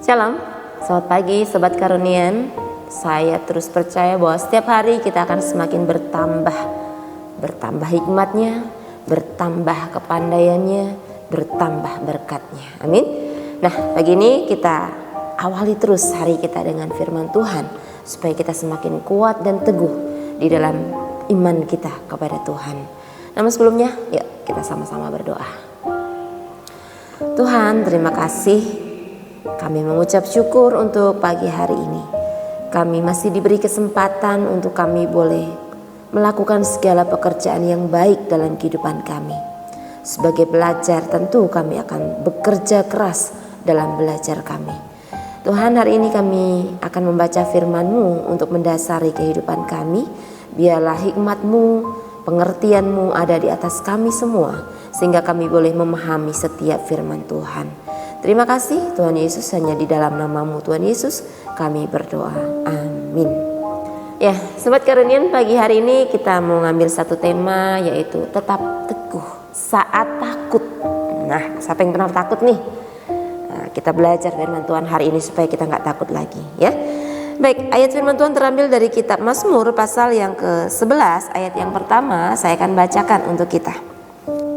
Shalom, selamat pagi Sobat Karunian. Saya terus percaya bahwa setiap hari kita akan semakin bertambah hikmatnya, bertambah kepandaiannya, bertambah berkatnya. Amin. Nah, pagi ini kita awali terus hari kita dengan firman Tuhan, supaya kita semakin kuat dan teguh di dalam iman kita kepada Tuhan. Namun sebelumnya, yuk kita sama-sama berdoa. Tuhan, terima kasih. Kami mengucap syukur untuk pagi hari ini. Kami masih diberi kesempatan untuk kami boleh melakukan segala pekerjaan yang baik dalam kehidupan kami. Sebagai belajar, tentu kami akan bekerja keras dalam belajar kami. Tuhan, hari ini kami akan membaca firman-Mu untuk mendasari kehidupan kami. Biarlah hikmat-Mu, pengertian-Mu ada di atas kami semua, sehingga kami boleh memahami setiap firman Tuhan. Terima kasih Tuhan Yesus, hanya di dalam nama-Mu Tuhan Yesus kami berdoa. Amin. Ya, Sobat Karunian, pagi hari ini kita mau ngambil satu tema, yaitu tetap teguh saat takut. Nah, siapa yang pernah takut nih? Nah, kita belajar firman Tuhan hari ini supaya kita nggak takut lagi, ya. Baik, ayat firman Tuhan terambil dari kitab Mazmur pasal yang ke-11, ayat yang pertama saya akan bacakan untuk kita.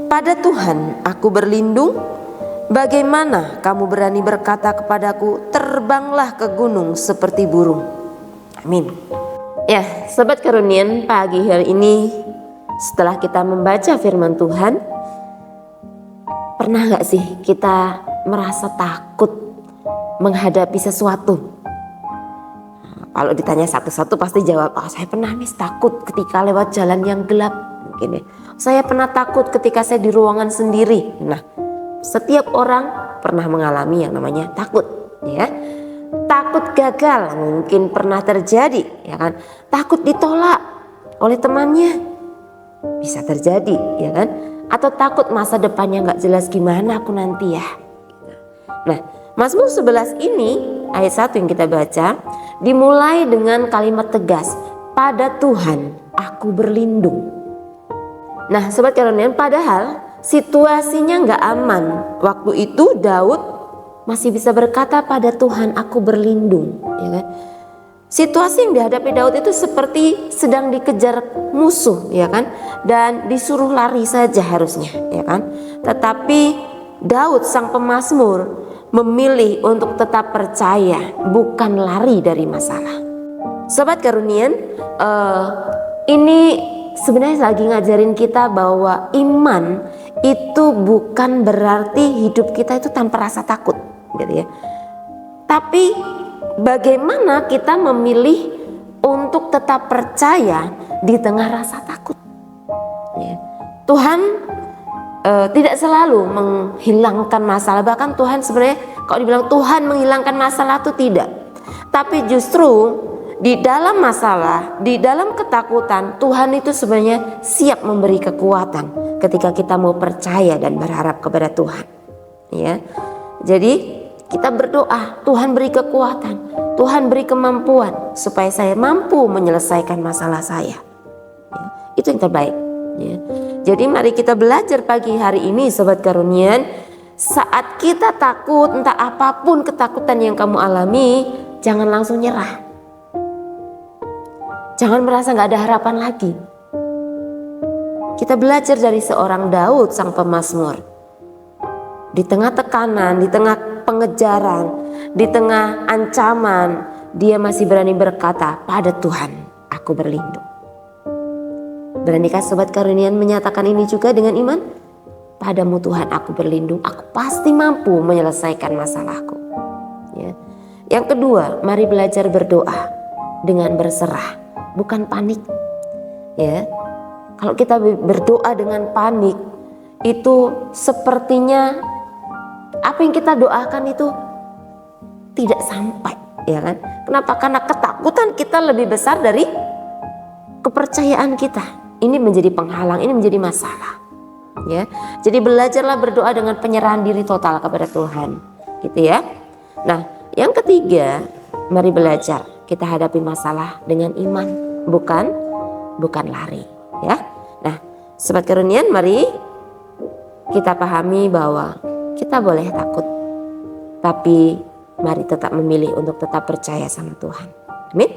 Pada Tuhan aku berlindung. Bagaimana kamu berani berkata kepadaku, terbanglah ke gunung seperti burung. Amin. Ya, Sobat Karunian, pagi hari ini setelah kita membaca firman Tuhan, pernah gak sih kita merasa takut menghadapi sesuatu? Kalau ditanya satu-satu pasti jawab, saya pernah takut ketika lewat jalan yang gelap. Mungkin ya. Saya pernah takut ketika saya di ruangan sendiri. Nah, setiap orang pernah mengalami yang namanya takut, ya. Takut gagal mungkin pernah terjadi, ya kan? Takut ditolak oleh temannya bisa terjadi, ya kan? Atau takut masa depannya nggak jelas, gimana aku nanti ya. Nah, Mazmur 11 ini ayat 1 yang kita baca dimulai dengan kalimat tegas, pada Tuhan aku berlindung. Nah, Sobat Karunian, padahal situasinya nggak aman. Waktu itu Daud masih bisa berkata, pada Tuhan aku berlindung, ya kan? Situasi yang dihadapi Daud itu seperti sedang dikejar musuh, ya kan? Dan disuruh lari saja harusnya, ya kan? Tetapi Daud sang pemazmur memilih untuk tetap percaya, bukan lari dari masalah. Sobat Karunian, ini sebenarnya lagi ngajarin kita bahwa iman itu bukan berarti hidup kita itu tanpa rasa takut, gitu ya. Tapi bagaimana kita memilih untuk tetap percaya di tengah rasa takut, ya. Tuhan tidak selalu menghilangkan masalah. Bahkan Tuhan sebenarnya kalau dibilang Tuhan menghilangkan masalah itu tidak. Tapi justru di dalam masalah, di dalam ketakutan, Tuhan itu sebenarnya siap memberi kekuatan ketika kita mau percaya dan berharap kepada Tuhan, ya. Jadi kita berdoa, Tuhan beri kekuatan, Tuhan beri kemampuan supaya saya mampu menyelesaikan masalah saya, ya. Itu yang terbaik, ya. Jadi mari kita belajar pagi hari ini, Sobat Karunian. Saat kita takut, entah apapun ketakutan yang kamu alami, jangan langsung nyerah. Jangan merasa gak ada harapan lagi. Kita belajar dari seorang Daud sang pemazmur. Di tengah tekanan, di tengah pengejaran, di tengah ancaman, dia masih berani berkata, pada Tuhan aku berlindung. Beranikah Sobat Karunian menyatakan ini juga dengan iman? Padamu Tuhan aku berlindung, aku pasti mampu menyelesaikan masalahku, ya. Yang kedua, mari belajar berdoa dengan berserah, bukan panik, ya. Kalau kita berdoa dengan panik, itu sepertinya apa yang kita doakan itu tidak sampai, ya kan? Kenapa? Karena ketakutan kita lebih besar dari kepercayaan kita. Ini menjadi penghalang, ini menjadi masalah, ya. Jadi belajarlah berdoa dengan penyerahan diri total kepada Tuhan, gitu ya. Nah, yang ketiga, mari belajar kita hadapi masalah dengan iman, bukan lari, ya. Nah, Sobat Karunian, mari kita pahami bahwa kita boleh takut, tapi mari tetap memilih untuk tetap percaya sama Tuhan. Amin.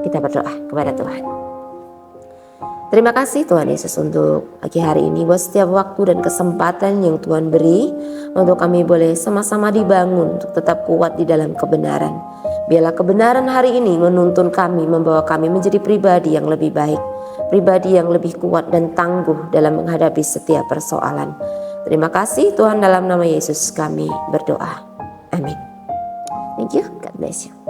Kita berdoa kepada Tuhan. Terima kasih Tuhan Yesus untuk pagi hari ini, buat setiap waktu dan kesempatan yang Tuhan beri untuk kami boleh sama-sama dibangun untuk tetap kuat di dalam kebenaran. Biarlah kebenaran hari ini menuntun kami, membawa kami menjadi pribadi yang lebih baik, pribadi yang lebih kuat dan tangguh dalam menghadapi setiap persoalan. Terima kasih Tuhan, dalam nama Yesus kami berdoa. Amin. Thank you. God bless you.